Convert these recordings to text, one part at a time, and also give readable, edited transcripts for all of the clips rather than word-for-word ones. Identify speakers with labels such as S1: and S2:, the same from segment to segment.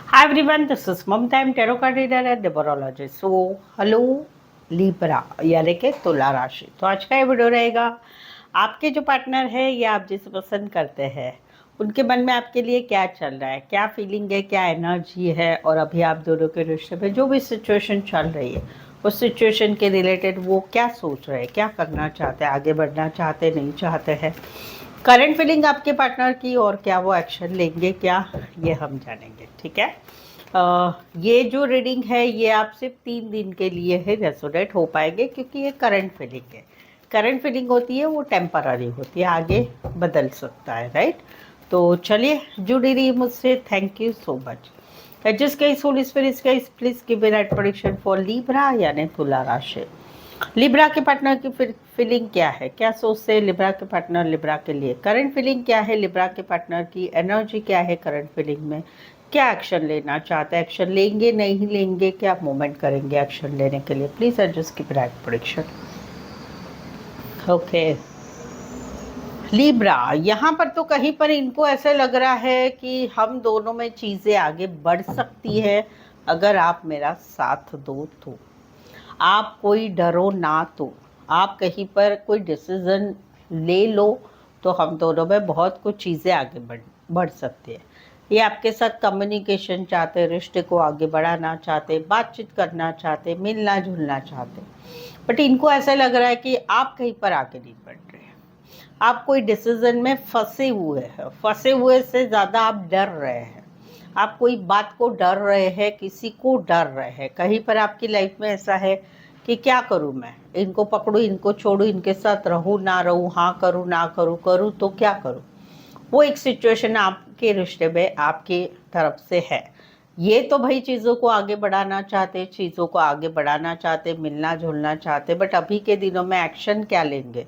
S1: Hi everyone, this is Mamta. I'm tarot card reader and numerologist. So, hello Libra यानी कि तुला राशि। तो आज का ये वीडियो रहेगा, आपके जो पार्टनर है या आप जिसे पसंद करते हैं उनके मन में आपके लिए क्या चल रहा है, क्या फीलिंग है, क्या एनर्जी है, और अभी आप दोनों के रिश्ते में जो भी सिचुएशन चल रही है उस सिचुएशन के रिलेटेड वो क्या सोच रहे हैं, क्या करना चाहते हैं, आगे बढ़ना चाहते नहीं चाहते हैं, करंट फीलिंग आपके पार्टनर की, और क्या वो एक्शन लेंगे क्या, ये हम जानेंगे। ठीक है। ये जो रीडिंग है ये आप सिर्फ 3 दिन के लिए ही रेजोनेट हो पाएंगे, क्योंकि ये करंट फीलिंग है। करंट फीलिंग होती है वो टेम्पररी होती है, आगे बदल सकता है, राइट। तो चलिए, जुड़ी रही मुझसे। Thank you so much. जिस कई soul spirit guys, please give me right prediction for Libra यानी तुला राशि। लिब्रा के पार्टनर की फीलिंग क्या है, क्या सोचते हैं लिब्रा के पार्टनर लिब्रा के लिए, करंट फीलिंग क्या है लिब्रा के पार्टनर की, एनर्जी क्या है करंट फीलिंग में, क्या एक्शन लेना चाहते हैं, एक्शन लेंगे नहीं लेंगे, क्या मूवमेंट करेंगे एक्शन लेने के लिए। Please adjust keep right prediction. Okay Libra, यहाँ पर तो कहीं पर इनको ऐसा लग रहा है कि हम दोनों में चीज़ें आगे बढ़ सकती है अगर आप मेरा साथ दो तो। आप कोई डरो ना, तो आप कहीं पर कोई डिसीज़न ले लो तो हम दोनों में बहुत कुछ चीज़ें आगे बढ़ सकती है। ये आपके साथ कम्युनिकेशन चाहते, रिश्ते को आगे बढ़ाना चाहते, बातचीत करना चाहते, मिलना जुलना चाहते, बट इनको ऐसा लग रहा है कि आप कहीं पर आगे नहीं बढ़ रहे हैं। आप कोई डिसीज़न में फंसे हुए हैं, फंसे हुए से ज़्यादा आप डर रहे हैं। आप कोई बात को डर रहे हैं, किसी को डर रहे हैं। कहीं पर आपकी लाइफ में ऐसा है कि क्या करूं मैं, इनको पकड़ूं, इनको छोड़ूं, इनके साथ रहूं ना रहूं, हाँ करूं ना करूं, करूं तो क्या करूं। वो एक सिचुएशन आपके रिश्ते में आपकी तरफ से है। ये तो भाई चीज़ों को आगे बढ़ाना चाहते, चीज़ों को आगे बढ़ाना चाहते, मिलना जुलना चाहते, बट अभी के दिनों में एक्शन क्या लेंगे,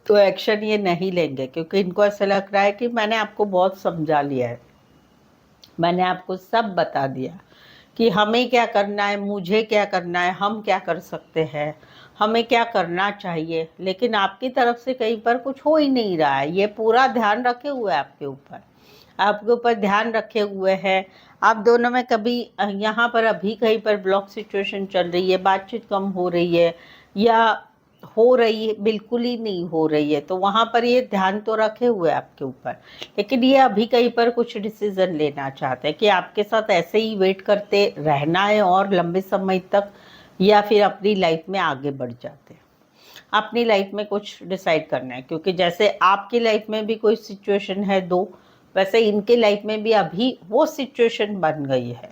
S1: तो एक्शन ये नहीं लेंगे, क्योंकि इनको ऐसा लग रहा है कि मैंने आपको बहुत समझा लिया है, मैंने आपको सब बता दिया कि हमें क्या करना है, मुझे क्या करना है, हम क्या कर सकते हैं, हमें क्या करना चाहिए, लेकिन आपकी तरफ से कहीं पर कुछ हो ही नहीं रहा है। ये पूरा ध्यान रखे हुए है आपके ऊपर, आपके ऊपर ध्यान रखे हुए हैं। आप दोनों में कभी यहाँ पर अभी कहीं पर ब्लॉक सिचुएशन चल रही है, बातचीत कम हो रही है, या हो रही है बिल्कुल ही नहीं हो रही है, तो वहाँ पर ये ध्यान तो रखे हुए हैं आपके ऊपर। लेकिन ये अभी कहीं पर कुछ डिसीजन लेना चाहते हैं कि आपके साथ ऐसे ही वेट करते रहना है और लंबे समय तक, या फिर अपनी लाइफ में आगे बढ़ जाते हैं। अपनी लाइफ में कुछ डिसाइड करना है, क्योंकि जैसे आपकी लाइफ में भी कोई सिचुएशन है दो, वैसे इनके लाइफ में भी अभी वो सिचुएशन बन गई है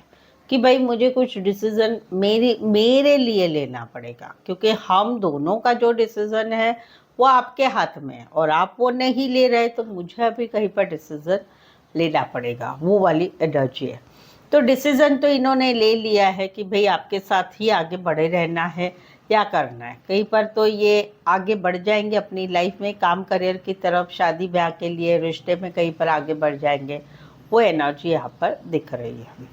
S1: कि भाई मुझे कुछ डिसीजन मेरे मेरे लिए लेना पड़ेगा, क्योंकि हम दोनों का जो डिसीजन है वो आपके हाथ में है और आप वो नहीं ले रहे, तो मुझे अभी कहीं पर डिसीजन लेना पड़ेगा, वो वाली एनर्जी है। तो डिसीजन तो इन्होंने ले लिया है कि भाई आपके साथ ही आगे बढ़े रहना है, क्या करना है। कहीं पर तो ये आगे बढ़ जाएंगे अपनी लाइफ में, काम करियर की तरफ, शादी ब्याह के लिए, रिश्ते में कहीं पर आगे बढ़ जाएंगे। वो एनर्जी यहाँ पर दिख रही है।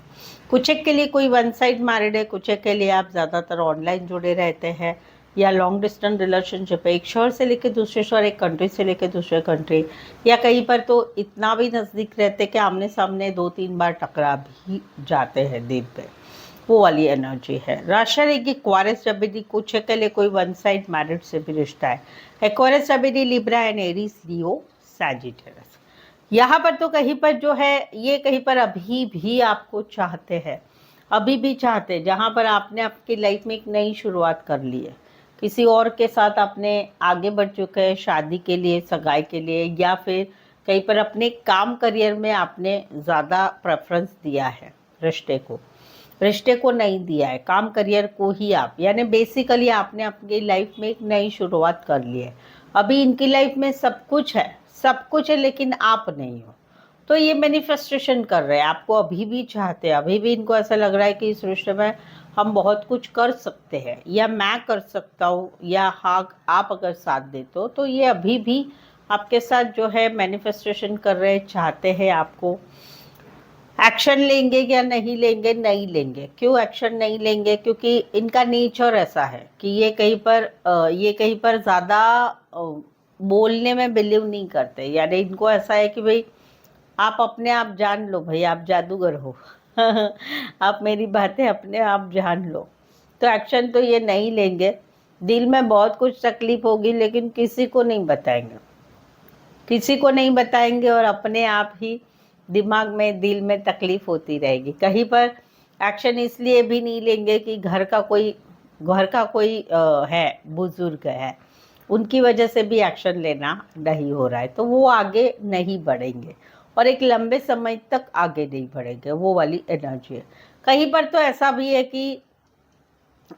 S1: कुछ एक के लिए कोई वन साइड मैरिड है, कुछ एक के लिए आप ज़्यादातर ऑनलाइन जुड़े रहते हैं, या लॉन्ग डिस्टेंस रिलेशनशिप है, एक शहर से लेकर दूसरे शहर, एक कंट्री से लेकर दूसरे कंट्री, या कहीं पर तो इतना भी नज़दीक रहते कि आमने सामने 2-3 बार टकरा भी जाते हैं दिन पे। वो वाली एनर्जी है। राशि रहेगी एक्वारियस जमिनी, कुछ के लिए कोई वन साइड मैरिड से भी रिश्ता है। एक्वारियस जमिनी, Libra and Aries, Leo, Sagittarius. यहाँ पर तो कहीं पर जो है ये कहीं पर अभी भी आपको चाहते हैं, अभी भी चाहते हैं, जहाँ पर आपने आपकी लाइफ में एक नई शुरुआत कर ली है, किसी और के साथ आपने आगे बढ़ चुके हैं शादी के लिए, सगाई के लिए, या फिर कहीं पर अपने काम करियर में आपने ज़्यादा प्रेफरेंस दिया है, रिश्ते को नहीं दिया है, काम करियर को ही आप, यानी बेसिकली आपने अपनी लाइफ में एक नई शुरुआत कर ली है। अभी इनकी लाइफ में सब कुछ है, सब कुछ है, लेकिन आप नहीं हो। तो ये मैनिफेस्टेशन कर रहे हैं, आपको अभी भी चाहते हैं, अभी भी इनको ऐसा लग रहा है कि इस रिश्ते में हम बहुत कुछ कर सकते हैं, या मैं कर सकता हूँ, या हाँ आप अगर साथ देते हो, तो ये अभी भी आपके साथ जो है मैनिफेस्टेशन कर रहे हैं, चाहते हैं आपको। एक्शन लेंगे या नहीं लेंगे, नहीं लेंगे। क्यों एक्शन नहीं लेंगे, क्योंकि इनका नेचर ऐसा है कि ये कहीं पर ज़्यादा बोलने में बिलीव नहीं करते, यानी इनको ऐसा है कि भाई आप अपने आप जान लो, भाई आप जादूगर हो आप मेरी बातें अपने आप जान लो। तो एक्शन तो ये नहीं लेंगे, दिल में बहुत कुछ तकलीफ होगी लेकिन किसी को नहीं बताएंगे, किसी को नहीं बताएंगे, और अपने आप ही दिमाग में दिल में तकलीफ होती रहेगी। कहीं पर एक्शन इसलिए भी नहीं लेंगे कि घर का कोई है, बुजुर्ग है, उनकी वजह से भी एक्शन लेना नहीं हो रहा है, तो वो आगे नहीं बढ़ेंगे और एक लंबे समय तक आगे नहीं बढ़ेंगे। वो वाली एनर्जी है। कहीं पर तो ऐसा भी है कि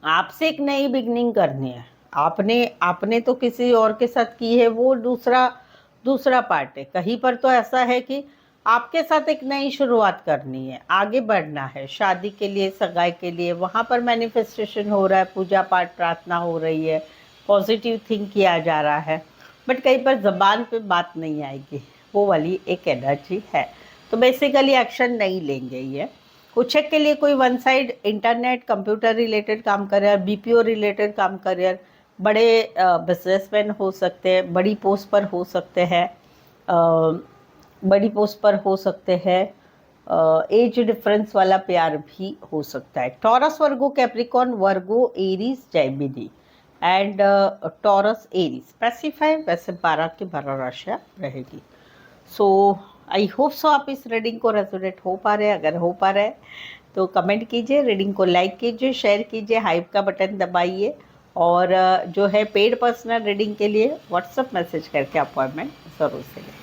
S1: आपसे एक नई बिगनिंग करनी है, आपने आपने तो किसी और के साथ की है, वो दूसरा दूसरा पार्ट है। कहीं पर तो ऐसा है कि आपके साथ एक नई शुरुआत करनी है, आगे बढ़ना है, शादी के लिए, सगाई के लिए, वहाँ पर मैनिफेस्टेशन हो रहा है, पूजा पाठ प्रार्थना हो रही है, पॉजिटिव थिंक किया जा रहा है, बट कहीं पर ज़बान पे बात नहीं आएगी। वो वाली एक एनर्जी है। तो बेसिकली एक्शन नहीं लेंगे ये। कुछ एक के लिए कोई one side internet computer related काम कर रहा है, बीपीओ रिलेटेड काम कर रहा है, बड़े बिजनेसमैन हो सकते हैं, बड़ी पोस्ट पर हो सकते हैं, बड़ी पोस्ट पर हो सकते हैं, एज डिफरेंस वाला प्यार भी हो सकता है। Taurus Virgo Capricorn Virgo Aries Gemini and taurus Aries specify, वैसे 12 की 12 राशियाँ रहेगी। सो आई होप सो आप इस रीडिंग को रेजोनेट हो पा रहे हैं। अगर हो पा रहा है तो कमेंट कीजिए, रीडिंग को लाइक कीजिए, शेयर कीजिए, हाइप का बटन दबाइए, और जो है पेड पर्सनल रीडिंग के लिए व्हाट्सअप मैसेज करके अपॉइंटमेंट ज़रूर से लें।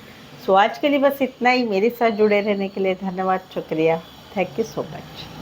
S1: सो आज के लिए बस इतना ही। मेरे साथ जुड़े रहने के लिए धन्यवाद, शुक्रिया, थैंक यू सो मच।